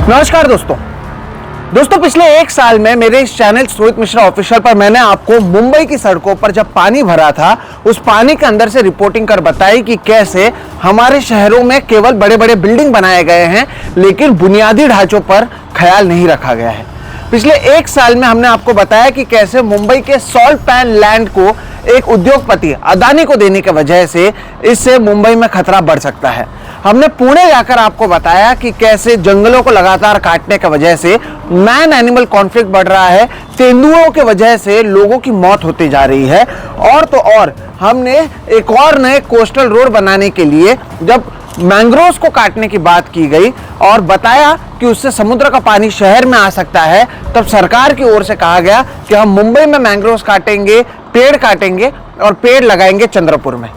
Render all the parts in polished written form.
नमस्कार दोस्तों पिछले एक साल में मेरे इस चैनल सोहित मिश्रा ऑफिशियल पर मैंने आपको मुंबई की सड़कों पर जब पानी भरा था उस पानी के अंदर से रिपोर्टिंग कर बताई कि कैसे हमारे शहरों में केवल बड़े बड़े बिल्डिंग बनाए गए हैं लेकिन बुनियादी ढांचों पर ख्याल नहीं रखा गया है। पिछले एक साल में हमने आपको बताया कि कैसे मुंबई के सॉल्ट पैन लैंड को एक उद्योगपति अदानी को देने की वजह से इससे मुंबई में खतरा बढ़ सकता है। हमने पुणे जाकर आपको बताया कि कैसे जंगलों को लगातार काटने की वजह से मैन एनिमल कॉन्फ्लिक्ट बढ़ रहा है, तेंदुओं की वजह से लोगों की मौत होती जा रही है। और तो और हमने एक और नए कोस्टल रोड बनाने के लिए जब मैंग्रोव्स को काटने की बात की गई और बताया कि उससे समुद्र का पानी शहर में आ सकता है, तब सरकार की ओर से कहा गया कि हम मुंबई में मैंग्रोव्स काटेंगे, पेड़ काटेंगे और पेड़ लगाएंगे चंद्रपुर में।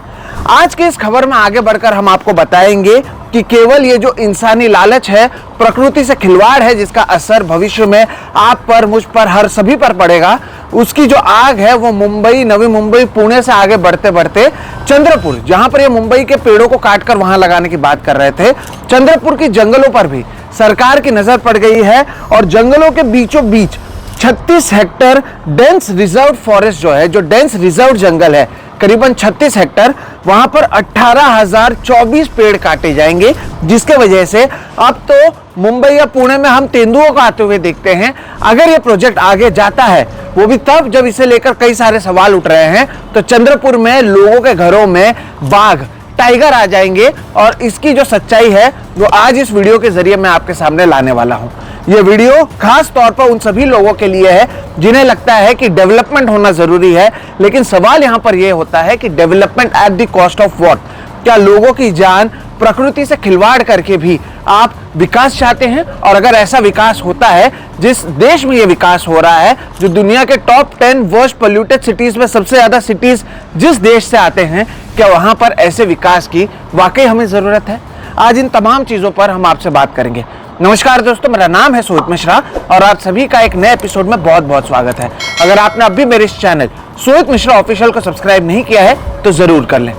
आज की इस खबर में आगे बढ़कर हम आपको बताएंगे कि केवल ये जो इंसानी लालच है, प्रकृति से खिलवाड़ है, जिसका असर भविष्य में आप पर, मुझ पर, हर सभी पर पड़ेगा। उसकी जो आग है वो मुंबई, नवी मुंबई, पुणे से आगे बढ़ते बढ़ते चंद्रपुर, जहां पर ये मुंबई के पेड़ों को काटकर वहां लगाने की बात कर रहे थे, चंद्रपुर की जंगलों पर भी सरकार की नजर पड़ गई है। और जंगलों के बीचों बीच 36 हेक्टेयर डेंस रिजर्व फॉरेस्ट जो है, जो डेंस रिजर्व जंगल है, करीबन 36 हेक्टेयर, वहां पर 18,024 पेड़ काटे जाएंगे, जिसके वजह से अब तो मुंबई या पुणे में हम तेंदुओं को आते हुए देखते हैं। अगर ये प्रोजेक्ट आगे जाता है, वो भी तब जब इसे लेकर कई सारे सवाल उठ रहे हैं, तो चंद्रपुर में लोगों के घरों में बाघ, टाइगर आ जाएंगे। और इसकी जो सच्चाई है वो आज इस वीडियो के जरिए मैं आपके सामने लाने वाला हूं। ये वीडियो खास तौर पर उन सभी लोगों के लिए है जिन्हें लगता है कि डेवलपमेंट होना जरूरी है, लेकिन सवाल यहां पर यह होता है कि development at the cost of what? क्या लोगों की जान, प्रकृति से खिलवाड़ करके भी आप विकास चाहते हैं? और अगर ऐसा विकास होता है, जिस देश में यह विकास हो रहा है, जो दुनिया के टॉप 10 वर्स्ट पोल्यूटेड सिटीज में सबसे ज्यादा सिटीज जिस देश से आते हैं, क्या वहां पर ऐसे विकास की वाकई हमें जरूरत है? आज इन तमाम चीजों पर हम आपसे बात करेंगे। नमस्कार दोस्तों, मेरा नाम है सोहित मिश्रा और आप सभी का एक नए एपिसोड में बहुत बहुत स्वागत है। अगर आपने अभी मेरे इस चैनल सोहित मिश्रा ऑफिशियल को सब्सक्राइब नहीं किया है तो जरूर कर लें।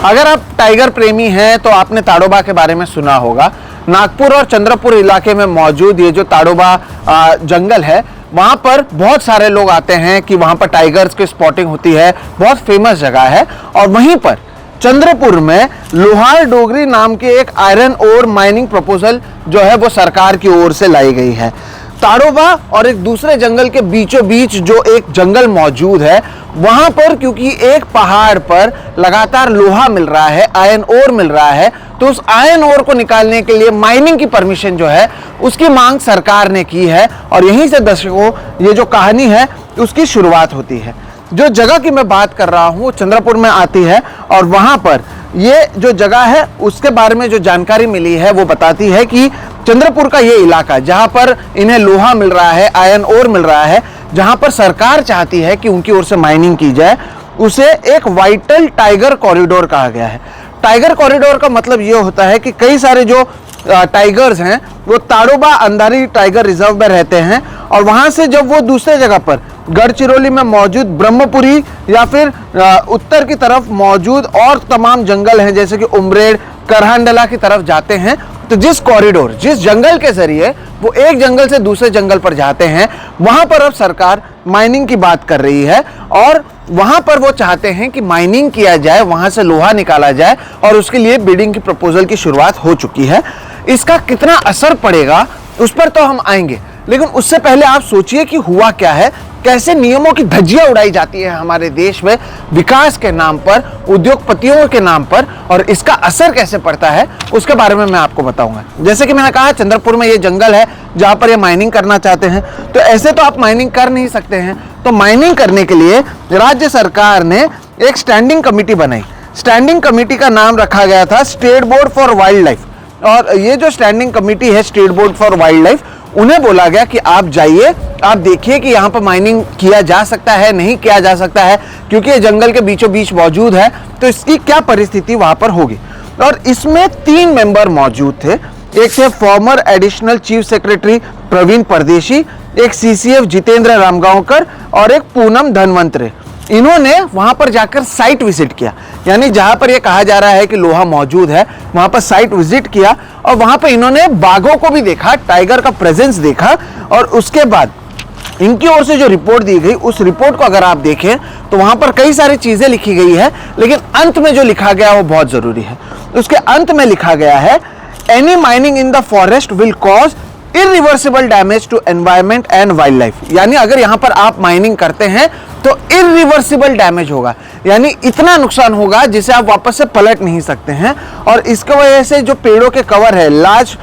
अगर आप टाइगर प्रेमी हैं तो आपने ताड़ोबा के बारे में सुना होगा। नागपुर और चंद्रपुर इलाके में मौजूद ये जो ताड़ोबा जंगल है, वहां पर बहुत सारे लोग आते हैं कि वहां पर टाइगर्स की स्पॉटिंग होती है, बहुत फेमस जगह है। और वहीं पर चंद्रपुर में लोहार डोगरी नाम के एक आयरन ओर माइनिंग प्रपोजल जो है वो सरकार की ओर से लाई गई है। ताड़ोबा और एक दूसरे जंगल के बीचों बीच जो एक जंगल मौजूद है, वहां पर क्योंकि एक पहाड़ पर लगातार लोहा मिल रहा है, आयरन ओर मिल रहा है, तो उस आयरन ओर को निकालने के लिए माइनिंग की परमिशन जो है उसकी मांग सरकार ने की है। और यहीं से दर्शकों ये जो कहानी है उसकी शुरुआत होती है। जो जगह की मैं बात कर रहा हूँ वो चंद्रपुर में आती है और वहां पर ये जो जगह है उसके बारे में जो जानकारी मिली है वो बताती है कि चंद्रपुर का ये इलाका जहां पर इन्हें लोहा मिल रहा है, आयरन ओर मिल रहा है, जहां पर सरकार चाहती है कि उनकी ओर से माइनिंग की जाए, उसे एक वाइटल टाइगर कॉरिडोर कहा गया है। टाइगर कॉरिडोर का मतलब ये होता है कि कई सारे जो टाइगर्स हैं वो ताड़ोबा अंधारी टाइगर रिजर्व में रहते हैं और वहां से जब वो दूसरे जगह पर गढ़चिरौली में मौजूद ब्रह्मपुरी या फिर उत्तर की तरफ मौजूद और तमाम जंगल हैं जैसे कि उमरेड, करहांडला की तरफ जाते हैं, तो जिस कॉरिडोर, जिस जंगल के जरिए वो एक जंगल से दूसरे जंगल पर जाते हैं, वहां पर अब सरकार माइनिंग की बात कर रही है। और वहां पर वो चाहते हैं कि माइनिंग किया जाए, वहां से लोहा निकाला जाए और उसके लिए बिडिंग की प्रपोजल की शुरुआत हो चुकी है। इसका कितना असर पड़ेगा उस पर तो हम आएंगे, लेकिन उससे पहले आप सोचिए कि हुआ क्या है, कैसे नियमों की धज्जियां उड़ाई जाती है हमारे देश में विकास के नाम पर, उद्योगपतियों के नाम पर, और इसका असर कैसे पड़ता है उसके बारे में मैं आपको बताऊंगा। जैसे कि मैंने कहा, चंद्रपुर में ये जंगल है जहां पर ये माइनिंग करना चाहते हैं, तो ऐसे तो आप माइनिंग कर नहीं सकते हैं। तो माइनिंग करने के लिए राज्य सरकार ने एक स्टैंडिंग कमेटी बनाई। स्टैंडिंग कमेटी का नाम रखा गया था state board for wild life. और ये जो स्टैंडिंग कमेटी है state board for wild life, उन्हें बोला गया कि आप जाइए, आप देखिए कि यहाँ पर माइनिंग किया जा सकता है, नहीं किया जा सकता है, क्योंकि ये जंगल के बीचों बीच मौजूद है, तो इसकी क्या परिस्थिति वहां पर होगी। और इसमें 3 मेंबर मौजूद थे। एक थे former additional chief secretary Pravin Pardeshi, एक सीसीएफ जितेंद्र रामगांवकर और एक पूनम धनवंतरे। इन्होंने वहां पर जाकर साइट विजिट किया, यानी जहां पर यह कहा जा रहा है कि लोहा मौजूद है वहां पर साइट विजिट किया और वहां पर इन्होंने बाघों को भी देखा, टाइगर का प्रेजेंस देखा। और उसके बाद इनकी ओर से जो रिपोर्ट दी गई, उस रिपोर्ट को अगर आप देखें तो वहां पर कई सारी चीजें लिखी गई है, लेकिन अंत में जो लिखा गया वो बहुत जरूरी है। उसके अंत में लिखा गया है, any mining in the forest will cause irreversible damage to environment and wild life. यानी अगर यहां पर आप माइनिंग करते हैं तो इरिवर्सिबल डैमेज होगा, यानी इतना नुकसान होगा जिसे आप वापस से पलट नहीं सकते हैं। और इसकी वजह से जो पेड़ों के कवर है, large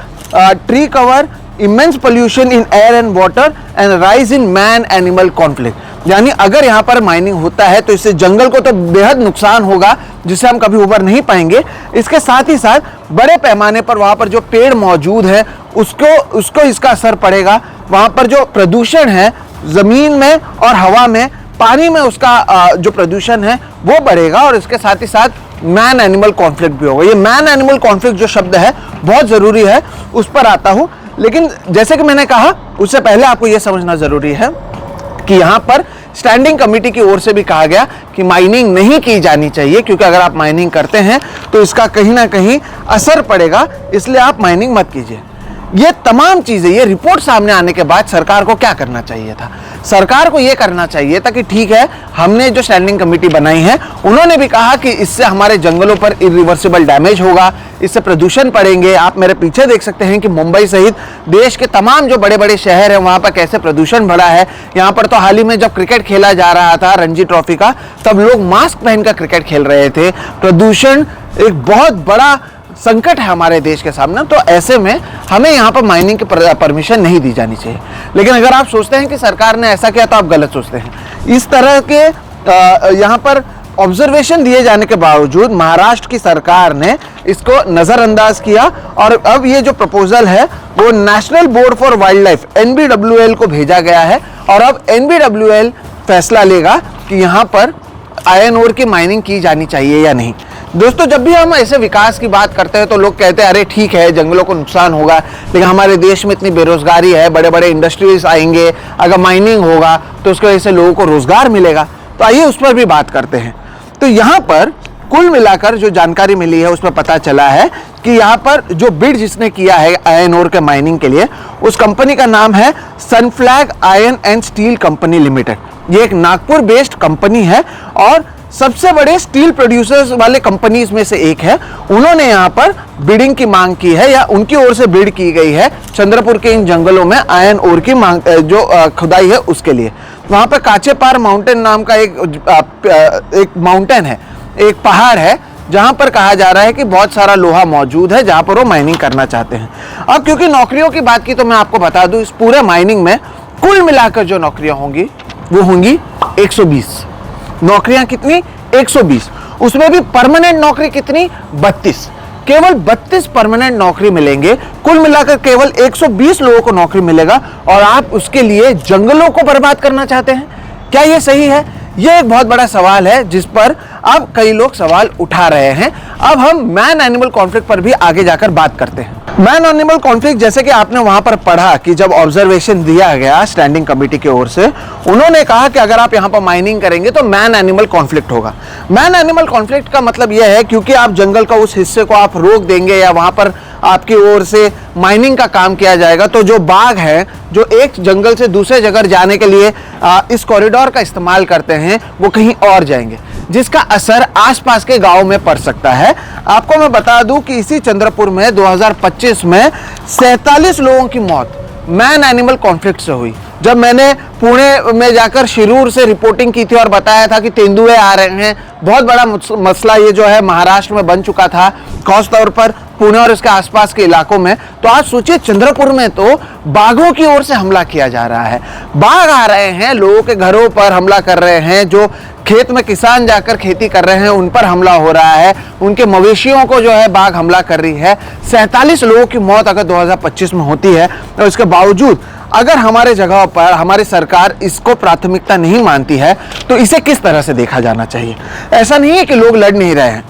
tree cover, immense pollution in air and water and rise in man animal conflict. यानी अगर यहाँ पर माइनिंग होता है तो इससे जंगल को तो बेहद नुकसान होगा जिसे हम कभी उबर नहीं पाएंगे। इसके साथ ही साथ बड़े पैमाने पर वहाँ पर जो पेड़ मौजूद है उसको इसका असर पड़ेगा। वहाँ पर जो प्रदूषण है ज़मीन में और हवा में, पानी में, उसका जो प्रदूषण है वो बढ़ेगा। और इसके साथ ही साथ मैन एनिमल कॉन्फ्लिक्ट भी होगा। ये मैन एनिमल कॉन्फ्लिक्ट जो शब्द है बहुत ज़रूरी है, उस पर आता हूँ। लेकिन जैसे कि मैंने कहा, उससे पहले आपको यह समझना जरूरी है कि यहां पर स्टैंडिंग कमेटी की ओर से भी कहा गया कि माइनिंग नहीं की जानी चाहिए, क्योंकि अगर आप माइनिंग करते हैं तो इसका कहीं ना कहीं असर पड़ेगा, इसलिए आप माइनिंग मत कीजिए। ये तमाम चीजें, ये रिपोर्ट सामने आने के बाद सरकार को क्या करना चाहिए था? सरकार को ये करना चाहिए था कि ठीक है, हमने जो स्टैंडिंग कमेटी बनाई है उन्होंने भी कहा कि इससे हमारे जंगलों पर इरिवर्सिबल डैमेज होगा, इससे प्रदूषण पड़ेंगे। आप मेरे पीछे देख सकते हैं कि मुंबई सहित देश के तमाम जो बड़े बड़े शहर हैं वहां पर कैसे प्रदूषण बढ़ा है। यहाँ पर तो हाल ही में जब क्रिकेट खेला जा रहा था रणजी ट्रॉफी का, तब लोग मास्क पहनकर क्रिकेट खेल रहे थे। प्रदूषण एक बहुत बड़ा संकट है हमारे देश के सामने, तो ऐसे में हमें यहाँ पर माइनिंग की परमिशन नहीं दी जानी चाहिए। लेकिन अगर आप सोचते हैं कि सरकार ने ऐसा किया तो आप गलत सोचते हैं। इस तरह के यहाँ पर ऑब्जर्वेशन दिए जाने के बावजूद महाराष्ट्र की सरकार ने इसको नज़रअंदाज किया और अब ये जो प्रपोजल है वो national board for wild life NBWL को भेजा गया है। और अब NBWL फैसला लेगा कि यहाँ पर आयरन ओर की माइनिंग की जानी चाहिए या नहीं। दोस्तों, जब भी हम ऐसे विकास की बात करते हैं तो लोग कहते हैं अरे ठीक है, जंगलों को नुकसान होगा, लेकिन हमारे देश में इतनी बेरोजगारी है, बड़े बड़े इंडस्ट्रीज आएंगे, अगर माइनिंग होगा तो उसकी वजह से लोगों को रोजगार मिलेगा। तो आइए उस पर भी बात करते हैं। तो यहाँ पर कुल मिलाकर जो जानकारी मिली है उसमें पता चला है कि यहाँ पर जो बिड जिसने किया है आयरन ओर के माइनिंग के लिए, उस कंपनी का नाम है Sunflag iron and steel company limited. ये एक नागपुर बेस्ड कंपनी है और सबसे बड़े स्टील प्रोड्यूसर्स वाले कंपनीज में से एक है। उन्होंने यहाँ पर बिडिंग की मांग की है या उनकी ओर से बिड की गई है चंद्रपुर के इन जंगलों में आयरन ओर की मांग जो खुदाई है उसके लिए। वहाँ पर काचेपार माउंटेन नाम का एक माउंटेन है, एक पहाड़ है, जहां पर कहा जा रहा है कि बहुत सारा लोहा मौजूद है जहां पर वो माइनिंग करना चाहते हैं। अब क्योंकि नौकरियों की बात की तो मैं आपको बता दूं, इस पूरे माइनिंग में कुल मिलाकर जो नौकरियां होंगी वो होंगी 120 नौकरियां। कितनी? 120। उसमें भी परमानेंट नौकरी कितनी? 32। केवल 32 परमानेंट नौकरी मिलेंगे। कुल मिलाकर केवल 120 लोगों को नौकरी मिलेगा और आप उसके लिए जंगलों को बर्बाद करना चाहते हैं। क्या यह सही है? यह एक बहुत बड़ा सवाल है जिस पर अब कई लोग सवाल उठा रहे हैं। अब हम मैन एनिमल कॉन्फ्लिक्ट पर भी आगे जाकर बात करते हैं। मैन एनिमल कॉन्फ्लिक्ट, जैसे कि आपने वहां पर पढ़ा कि जब ऑब्जर्वेशन दिया गया स्टैंडिंग कमेटी की ओर से, उन्होंने कहा कि अगर आप यहां पर माइनिंग करेंगे तो मैन एनिमल कॉन्फ्लिक्ट होगा। मैन एनिमल कॉन्फ्लिक्ट का मतलब यह है क्योंकि आप जंगल का उस हिस्से को आप रोक देंगे या वहां पर आपकी ओर से माइनिंग का काम किया जाएगा, तो जो बाघ है जो एक जंगल से दूसरे जगह जाने के लिए इस कॉरिडोर का इस्तेमाल करते हैं, वो कहीं और जाएंगे, जिसका असर आसपास के गांव में पड़ सकता है। आपको मैं बता दूं कि इसी चंद्रपुर में 2025 में 47 लोगों की मौत मैन एनिमल कॉन्फ्लिक्ट से हुई। जब मैंने पुणे में जाकर शिरूर से रिपोर्टिंग की थी और बताया था कि तेंदुए आ रहे हैं, बहुत बड़ा मसला ये जो है महाराष्ट्र में बन चुका था, खास तौर पर पुणे और इसके आसपास के इलाकों में, तो आज सोचिए चंद्रपुर में तो बाघों की ओर से हमला किया जा रहा है। बाघ आ रहे हैं, लोगों के घरों पर हमला कर रहे हैं, जो खेत में किसान जाकर खेती कर रहे हैं उन पर हमला हो रहा है, उनके मवेशियों को जो है बाघ हमला कर रही है। 47 लोगों की मौत अगर 2025 में होती है तो इसके बावजूद अगर हमारे जगह पर हमारी सरकार इसको प्राथमिकता नहीं मानती है तो इसे किस तरह से देखा जाना चाहिए? ऐसा नहीं है कि लोग लड़ नहीं रहे हैं।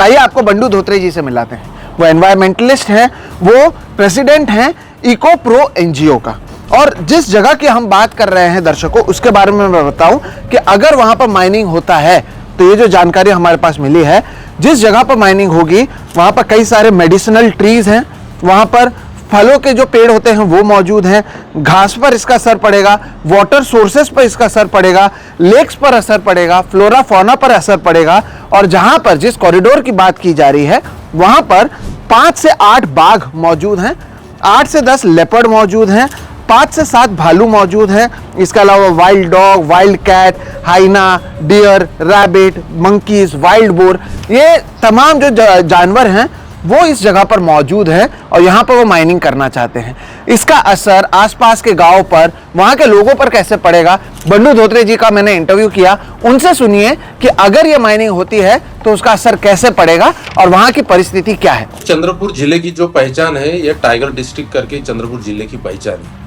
आइए आपको बंडू धोत्रे जी से मिलाते हैं। वो एनवायरमेंटलिस्ट हैं, वो प्रेसिडेंट हैं इको प्रो NGO का, और जिस जगह की हम बात कर रहे हैं दर्शकों, उसके बारे में मैं बताऊं कि अगर वहां पर माइनिंग होता है तो ये जो जानकारी हमारे पास मिली है, जिस जगह पर माइनिंग होगी वहां पर कई सारे मेडिसिनल ट्रीज हैं, वहां पर फलों के जो पेड़ होते हैं वो मौजूद हैं, घास पर इसका असर पड़ेगा, वाटर सोर्सेस पर इसका असर पड़ेगा, लेक्स पर असर पड़ेगा, फ्लोरा फौना पर असर पड़ेगा। और जहां पर जिस कॉरिडोर की बात की जा रही है वहां पर 5 से 8 बाघ मौजूद हैं, 8 से 10 लेपर्ड मौजूद हैं, 5 से 7 भालू मौजूद हैं। इसके अलावा wild dog, wild cat, hyena, deer, rabbit, monkeys, wild boar, ये तमाम जो जानवर हैं वो इस जगह पर मौजूद है और यहाँ पर वो माइनिंग करना चाहते हैं। इसका असर आसपास के गांव पर, वहाँ के लोगों पर कैसे पड़ेगा, बंडू धोत्रे जी का मैंने इंटरव्यू किया, उनसे सुनिए कि अगर ये माइनिंग होती है तो उसका असर कैसे पड़ेगा और वहाँ की परिस्थिति क्या है। चंद्रपुर जिले की जो पहचान है, ये टाइगर डिस्ट्रिक्ट करके चंद्रपुर जिले की पहचान है,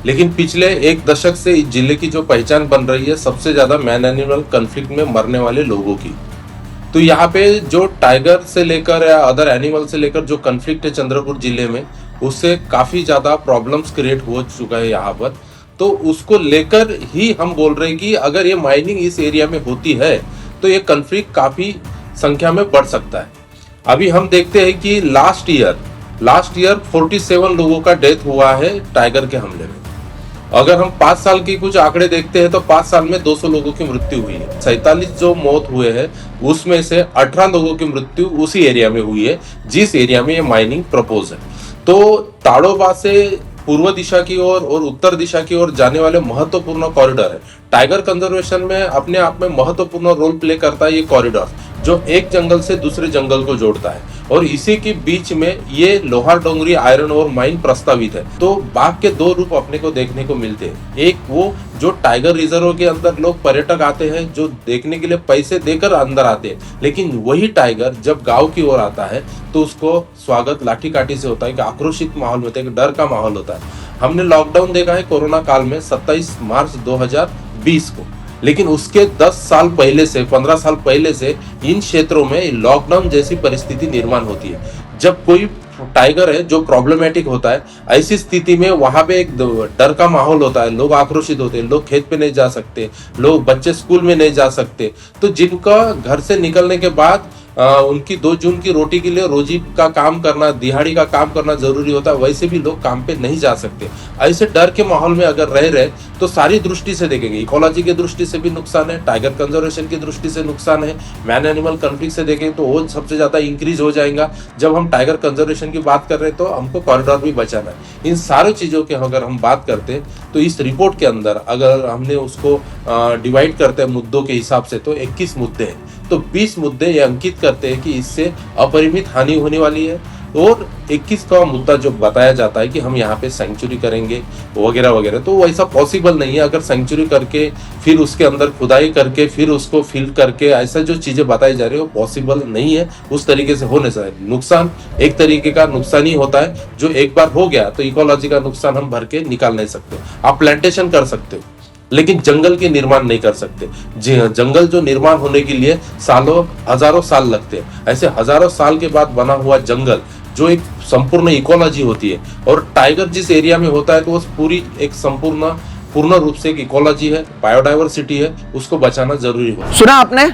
लेकिन पिछले 1 दशक से इस जिले की जो पहचान बन रही है सबसे ज्यादा मैन एनिमल कॉन्फ्लिक्ट में मरने वाले लोगों की। तो यहाँ पे जो टाइगर से लेकर या अदर एनिमल से लेकर जो कॉन्फ्लिक्ट है चंद्रपुर जिले में, उससे काफी ज्यादा प्रॉब्लम्स क्रिएट हो चुका है यहाँ पर। तो उसको लेकर ही हम बोल रहे हैं कि अगर ये माइनिंग इस एरिया में होती है तो ये कॉन्फ्लिक्ट काफी संख्या में बढ़ सकता है। अभी हम देखते हैं कि लास्ट ईयर 47 लोगों का डेथ हुआ है टाइगर के हमले में। अगर हम 5 साल की कुछ आंकड़े देखते हैं तो 5 साल में 200 लोगों की मृत्यु हुई है। 47 जो मौत हुए हैं उसमें से 18 लोगों की मृत्यु उसी एरिया में हुई है जिस एरिया में ये माइनिंग प्रपोज है। तो ताड़ोबा से पूर्व दिशा की ओर और उत्तर दिशा की ओर जाने वाले महत्वपूर्ण कॉरिडोर है। टाइगर कंजर्वेशन में अपने आप में महत्वपूर्ण रोल प्ले करता है ये कॉरिडोर, जो एक जंगल से दूसरे जंगल को जोड़ता है। और इसी के बीच में ये लोहार डोंगरी आयरन ओर माइन प्रस्तावित है। तो बाघ के 2 रूप अपने को देखने को मिलते हैं। एक वो जो टाइगर रिजर्व के अंदर लोग पर्यटक आते हैं, जो देखने के लिए पैसे देकर अंदर आते हैं, लेकिन वही टाइगर जब गांव की ओर आता है तो उसको स्वागत लाठी काठी से होता है कि आक्रोशित माहौल होता है, एक डर का माहौल होता है। हमने लॉकडाउन देखा है कोरोना काल में 27 मार्च 2020 को, लेकिन उसके 10 साल पहले से 15 साल पहले से इन क्षेत्रों में लॉकडाउन जैसी परिस्थिति निर्माण होती है। जब कोई टाइगर है जो प्रॉब्लमेटिक होता है, ऐसी स्थिति में वहां पे एक डर का माहौल होता है, लोग आक्रोशित होते हैं, लोग खेत पे नहीं जा सकते, लोग बच्चे स्कूल में नहीं जा सकते। तो जिनका घर से निकलने के बाद उनकी 2 जून की रोटी के लिए रोजी का काम करना, दिहाड़ी का काम करना जरूरी होता है, वैसे भी लोग काम पे नहीं जा सकते। ऐसे डर के माहौल में अगर रह रहे तो सारी दृष्टि से देखेंगे, इकोलॉजी की दृष्टि से भी नुकसान है, टाइगर कंजर्वेशन की दृष्टि से नुकसान है, मैन एनिमल कॉन्फ्लिक्ट से देखें तो वो सबसे ज्यादा इंक्रीज हो जाएगा। जब हम टाइगर कंजर्वेशन की बात कर रहे हैं तो हमको कॉरिडोर भी बचाना है। इन सारी चीजों की अगर हम बात करते हैं तो इस रिपोर्ट के अंदर अगर हमने उसको डिवाइड करते हैं मुद्दों के हिसाब से तो 21 मुद्दे हैं। तो 20 मुद्दे ये अंकित करते हैं कि इससे अपरिमित हानि होने वाली है, और 21 का मुद्दा जो बताया जाता है कि हम यहाँ पे सेंचुरी करेंगे वगैरह वगैरह, तो वैसा पॉसिबल नहीं है। अगर सेंचुरी करके फिर उसके अंदर खुदाई करके फिर उसको फिल करके ऐसा जो चीजें बताई जा रही है वो पॉसिबल नहीं है, उस तरीके से होने से नुकसान एक तरीके का नुकसान ही होता है। जो एक बार हो गया तो इकोलॉजी का नुकसान हम भर के निकाल नहीं सकते। आप प्लांटेशन कर सकते हो लेकिन जंगल के निर्माण नहीं कर सकते। जंगल जो निर्माण होने के लिए सालों हजारों साल लगते हैं, ऐसे हजारों साल के बाद बना हुआ जंगल जो एक संपूर्ण इकोलॉजी होती है, और टाइगर जिस एरिया में होता है तो वो पूरी एक पूर्ण रूप से एक इकोलॉजी है, बायोडाइवर्सिटी है, उसको बचाना जरूरी हो। सुना आपने,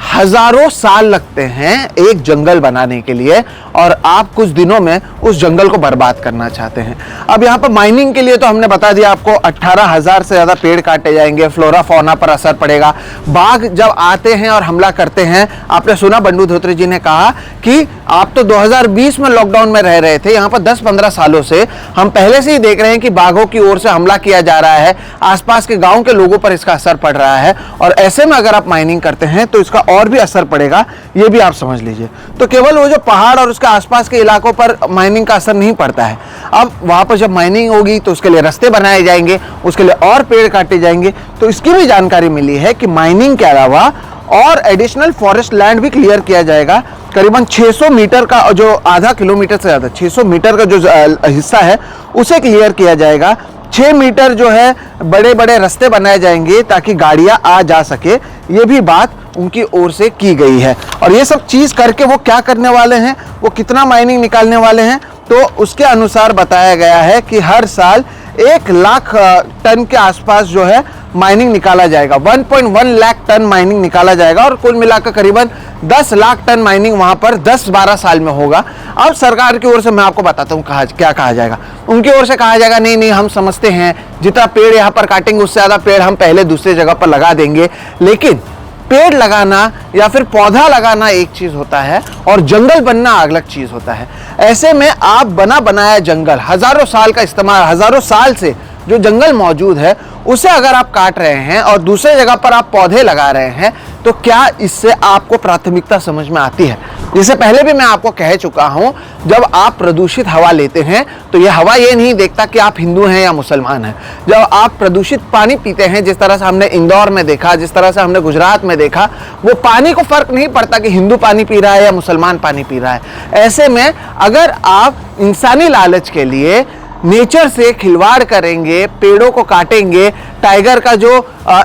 हजारों साल लगते हैं एक जंगल बनाने के लिए और आप कुछ दिनों में उस जंगल को बर्बाद करना चाहते हैं। अब यहाँ पर माइनिंग के लिए तो हमने बता दिया आपको 18,000 से ज्यादा पेड़ काटे जाएंगे, फ्लोरा फौना पर असर पड़ेगा। बाघ जब आते हैं और हमला करते हैं, आपने सुना बंडू धोत्रे जी ने कहा कि आप तो 2020 में लॉकडाउन में रह रहे थे, यहाँ पर 10-15 सालों से हम पहले से ही देख रहे हैं कि बाघों की ओर से हमला किया जा रहा है, आसपास के गाँव के लोगों पर इसका असर पड़ रहा है, और ऐसे में अगर आप माइनिंग करते हैं तो इसका और भी असर पड़ेगा, ये भी आप समझ लीजिए। तो केवल वो जो पहाड़ और उसके आसपास के इलाकों पर माइनिंग का असर नहीं पड़ता है, अब वहां पर जब माइनिंग होगी तो उसके लिए रास्ते बनाए जाएंगे, उसके लिए और पेड़ काटे जाएंगे। तो इसकी भी जानकारी मिली है कि माइनिंग के अलावा और एडिशनल फॉरेस्ट लैंड भी क्लियर किया जाएगा। करीबन 600 मीटर का, जो आधा किलोमीटर से ज्यादा 600 मीटर का जो हिस्सा है उसे क्लियर किया जाएगा। 6 मीटर जो है बड़े बड़े रास्ते बनाए जाएंगे ताकि गाड़ियां आ जा सके, ये भी बात उनकी ओर से की गई है। और ये सब चीज करके वो क्या करने वाले हैं, वो कितना माइनिंग निकालने वाले हैं, तो उसके अनुसार बताया गया है कि हर साल 1 लाख टन के आसपास जो है माइनिंग निकाला जाएगा। 1.1 लाख टन माइनिंग निकाला जाएगा और कुल मिलाकर करीबन 10 लाख टन माइनिंग वहां पर 10-12 साल में होगा। अब सरकार की ओर से मैं आपको बताता हूं क्या कहा जाएगा। उनकी ओर से कहा जाएगा नहीं हम समझते हैं जितना पेड़ यहां पर काटेंगे उससे ज्यादा पेड़ हम पहले दूसरी जगह पर लगा देंगे। लेकिन पेड़ लगाना या फिर पौधा लगाना एक चीज होता है और जंगल बनना अलग चीज होता है। ऐसे में आप बना बनाया जंगल, हजारों साल का इस्तेमाल, हजारों साल से जो जंगल मौजूद है उसे अगर आप काट रहे हैं और दूसरे जगह पर आप पौधे लगा रहे हैं तो क्या इससे आपको प्राथमिकता समझ में आती है? इससे पहले भी मैं आपको कह चुका हूं, जब आप प्रदूषित हवा लेते हैं तो यह हवा ये नहीं देखता कि आप हिंदू हैं या मुसलमान हैं। जब आप प्रदूषित पानी पीते हैं, जिस तरह से हमने इंदौर में देखा, जिस तरह से हमने गुजरात में देखा, वो पानी को फर्क नहीं पड़ता कि हिंदू पानी पी रहा है या मुसलमान पानी पी रहा है। ऐसे में अगर आप इंसानी लालच के लिए नेचर से खिलवाड़ करेंगे, पेड़ों को काटेंगे, टाइगर का जो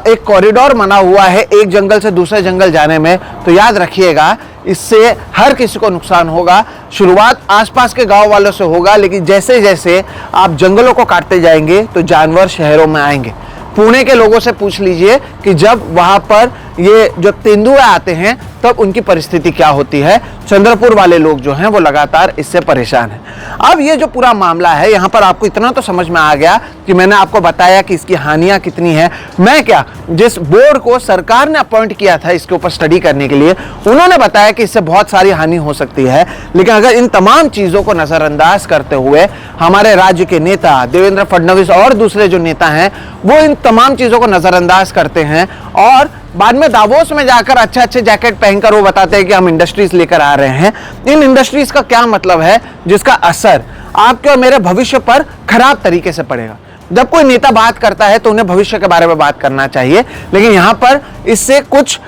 एक कॉरिडोर बना हुआ है एक जंगल से दूसरे जंगल जाने में, तो याद रखिएगा इससे हर किसी को नुकसान होगा। शुरुआत आसपास के गांव वालों से होगा, लेकिन जैसे जैसे आप जंगलों को काटते जाएंगे तो जानवर शहरों में आएंगे। पुणे के लोगों से पूछ लीजिए कि जब वहां पर ये जो तेंदुए आते हैं तब उनकी परिस्थिति क्या होती है। चंद्रपुर वाले लोग जो हैं वो लगातार इससे परेशान हैं। अब ये जो पूरा मामला है, यहाँ पर आपको इतना तो समझ में आ गया कि मैंने आपको बताया कि इसकी हानियां कितनी हैं। मैं क्या, जिस बोर्ड को सरकार ने अपॉइंट किया था इसके ऊपर स्टडी करने के लिए, उन्होंने बताया कि इससे बहुत सारी हानि हो सकती है। लेकिन अगर इन तमाम चीजों को नजरअंदाज करते हुए हमारे राज्य के नेता देवेंद्र फडणवीस और दूसरे जो नेता हैं वो इन तमाम चीजों को नजरअंदाज करते हैं और बाद में दावोस में जाकर अच्छे जैकेट पहनकर वो बताते हैं कि हम इंडस्ट्रीज लेकर आ रहे हैं। इन इंडस्ट्रीज का क्या मतलब है जिसका असर आपके और मेरे भविष्य पर खराब तरीके से पड़ेगा। जब कोई नेता बात करता है तो उन्हें भविष्य के बारे में बात करना चाहिए, लेकिन यहां पर इससे कुछ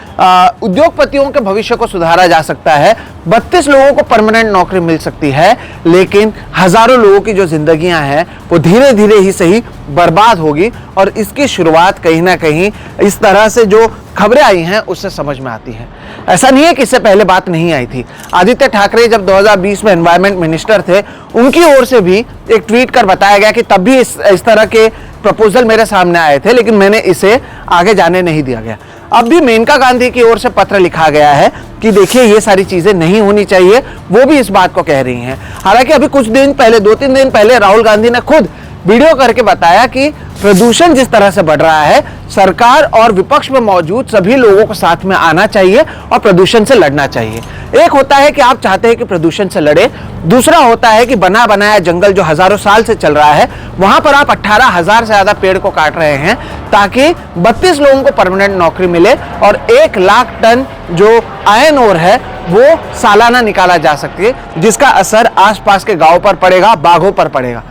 उद्योगपतियों के भविष्य को सुधारा जा सकता है। 32 लोगों को परमानेंट नौकरी मिल सकती है, लेकिन हजारों लोगों की जो जिंदगियां हैं वो धीरे धीरे ही सही बर्बाद होगी। और इसकी शुरुआत कहीं ना कहीं इस तरह से जो खबरें आई हैं उससे समझ में आती है। ऐसा नहीं है कि इससे पहले बात नहीं आई थी। आदित्य ठाकरे जब 2020 में एनवायरमेंट मिनिस्टर थे, उनकी ओर से भी एक ट्वीट कर बताया गया कि तब भी इस तरह के प्रपोजल मेरे सामने आए थे, लेकिन मैंने इसे आगे जाने नहीं दिया गया। अब भी मेनका गांधी की ओर से पत्र लिखा गया है कि देखिए ये सारी चीजें नहीं होनी चाहिए, वो भी इस बात को कह रही हैं। हालांकि अभी कुछ दिन पहले, 2-3 दिन पहले राहुल गांधी ने खुद वीडियो करके बताया कि प्रदूषण जिस तरह से बढ़ रहा है, सरकार और विपक्ष में मौजूद सभी लोगों को साथ में आना चाहिए और प्रदूषण से लड़ना चाहिए। एक होता है कि आप चाहते हैं कि प्रदूषण से लड़े, दूसरा होता है कि बना बनाया जंगल जो हजारों साल से चल रहा है वहां पर आप 18,000 से ज्यादा पेड़ को काट रहे हैं ताकि 32 लोगों को परमानेंट नौकरी मिले और 1 लाख टन जो आयरन ओर है वो सालाना निकाला जा सके, जिसका असर आसपास के गांव पर पड़ेगा, बाघों पर पड़ेगा।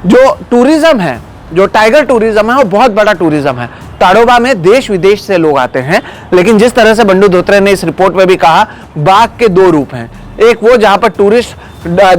जो टूरिज्म है, जो टाइगर टूरिज्म है, वो बहुत बड़ा टूरिज्म है। ताड़ोबा में देश विदेश से लोग आते हैं, लेकिन जिस तरह से बंडू धोत्रे ने इस रिपोर्ट में भी कहा, बाघ के 2 रूप हैं। एक वो जहां पर टूरिस्ट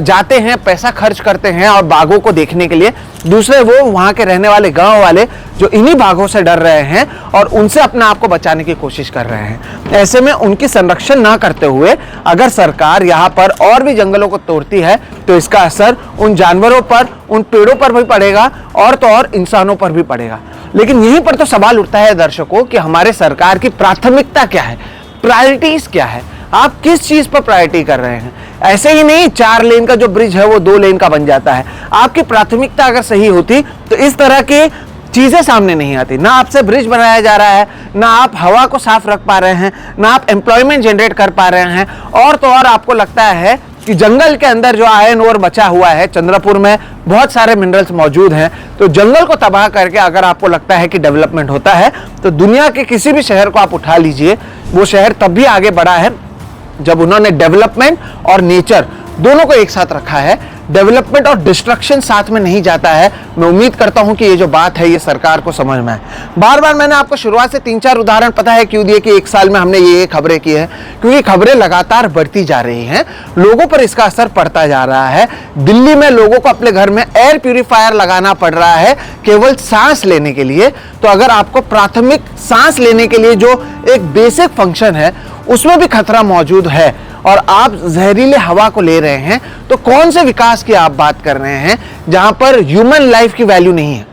जाते हैं, पैसा खर्च करते हैं और बाघों को देखने के लिए, दूसरे वो वहां के रहने वाले गांव वाले जो इन्हीं बाघों से डर रहे हैं और उनसे अपने आप को बचाने की कोशिश कर रहे हैं। ऐसे में उनकी संरक्षण ना करते हुए अगर सरकार यहाँ पर और भी जंगलों को तोड़ती है तो इसका असर उन जानवरों पर, उन पेड़ों पर भी पड़ेगा और तो और इंसानों पर भी पड़ेगा। लेकिन यहीं पर तो सवाल उठता है दर्शकों कि हमारे सरकार की प्राथमिकता क्या है, प्रायोरिटीज क्या है, आप किस चीज पर प्रायोरिटी कर रहे हैं। ऐसे ही नहीं 4 लेन का जो ब्रिज है वो 2 लेन का बन जाता है। आपकी प्राथमिकता अगर सही होती तो इस तरह की चीजें सामने नहीं आती। ना आपसे ब्रिज बनाया जा रहा है, ना आप हवा को साफ रख पा रहे हैं, ना आप एम्प्लॉयमेंट जनरेट कर पा रहे हैं, और तो और आपको लगता है कि जंगल के अंदर जो आयरन ओर बचा हुआ है, चंद्रपुर में बहुत सारे मिनरल्स मौजूद हैं, तो जंगल को तबाह करके अगर आपको लगता है कि डेवलपमेंट होता है तो दुनिया के किसी भी शहर को आप उठा लीजिए, वो शहर तब भी आगे बढ़ा है जब उन्होंने डेवलपमेंट और नेचर दोनों को एक साथ रखा है। डेवलपमेंट और डिस्ट्रक्शन साथ में नहीं जाता है। मैं उम्मीद करता हूं कि ये जो बात है ये सरकार को समझ में आए। बार बार मैंने आपको शुरुआत से 3-4 उदाहरण पता है क्यों दिए कि 1 साल में हमने ये खबरें की है, क्योंकि खबरें लगातार बढ़ती जा रही हैं, लोगों पर इसका असर पड़ता जा रहा है। दिल्ली में लोगों को अपने घर में एयर प्यूरिफायर लगाना पड़ रहा है केवल सांस लेने के लिए। तो अगर आपको प्राथमिक सांस लेने के लिए जो एक बेसिक फंक्शन है उसमें भी खतरा मौजूद है और आप जहरीले हवा को ले रहे हैं, तो कौन से विकास की आप बात कर रहे हैं जहां पर ह्यूमन लाइफ की वैल्यू नहीं है।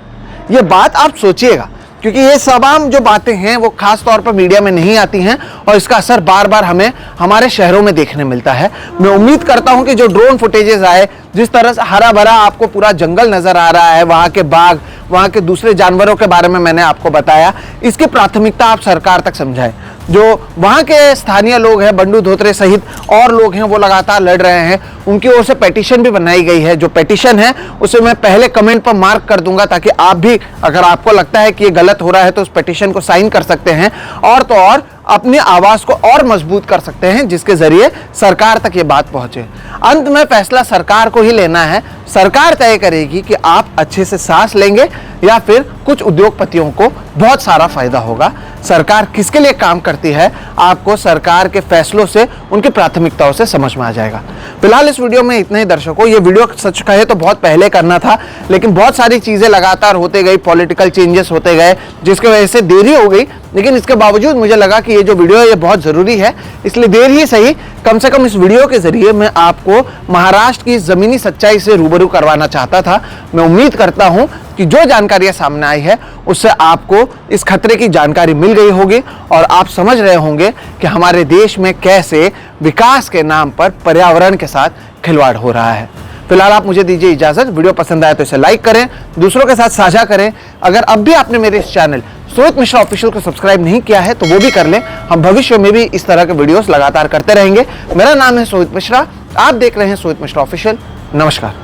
ये बात आप सोचिएगा, क्योंकि ये तमाम जो बातें हैं वो खास तौर पर मीडिया में नहीं आती हैं और इसका असर बार बार हमें हमारे शहरों में देखने मिलता है। मैं उम्मीद करता हूं कि जो ड्रोन फुटेजेस आए, जिस तरह से हरा भरा आपको पूरा जंगल नजर आ रहा है, वहां के बाघ, वहां के दूसरे जानवरों के बारे में मैंने आपको बताया, इसकी प्राथमिकता आप सरकार तक समझाएं। जो वहां के स्थानीय लोग हैं, बंडू धोत्रे सहित और लोग हैं, वो लगातार लड़ रहे हैं। उनकी ओर से पेटिशन भी बनाई गई है। जो पेटिशन है उसे मैं पहले कमेंट पर मार्क कर दूंगा, ताकि आप भी, अगर आपको लगता है कि ये गलत हो रहा है, तो उस पेटिशन को साइन कर सकते हैं और तो और अपनी आवाज को और मजबूत कर सकते हैं, जिसके जरिए सरकार तक ये बात पहुंचे। अंत में फैसला सरकार को ही लेना है। सरकार तय करेगी कि आप अच्छे से सांस लेंगे या फिर कुछ उद्योगपतियों को बहुत सारा फायदा होगा। सरकार किसके लिए काम करती है, आपको सरकार के फैसलों से, उनकी प्राथमिकताओं से समझ में आ जाएगा। फिलहाल इस वीडियो में इतने ही दर्शकों। ये वीडियो सच कहे तो बहुत पहले करना था, लेकिन बहुत सारी चीजें लगातार होते गई, पॉलिटिकल चेंजेस होते गए, जिसकी वजह से देरी हो गई। लेकिन इसके बावजूद मुझे लगा कि ये जो वीडियो है ये बहुत जरूरी है, इसलिए देर ही सही, कम से कम इस वीडियो के जरिए मैं आपको महाराष्ट्र की जमीनी सच्चाई से रूबरू करवाना चाहता था। मैं उम्मीद करता हूं कि जो जानकारियां सामने आई है उससे आपको इस खतरे की जानकारी मिल गई होगी और आप समझ रहे होंगे कि हमारे देश में कैसे विकास के नाम पर पर्यावरण के साथ खिलवाड़ हो रहा है। फिलहाल आप मुझे दीजिए इजाजत। वीडियो पसंद आए तो इसे लाइक करें, दूसरों के साथ साझा करें। अगर अब भी आपने मेरे इस चैनल सोहित मिश्रा ऑफिशियल को सब्सक्राइब नहीं किया है तो वो भी कर लें। हम भविष्य में भी इस तरह के वीडियोस लगातार करते रहेंगे। मेरा नाम है सोहित मिश्रा, आप देख रहे हैं सोहित मिश्रा ऑफिशियल। नमस्कार।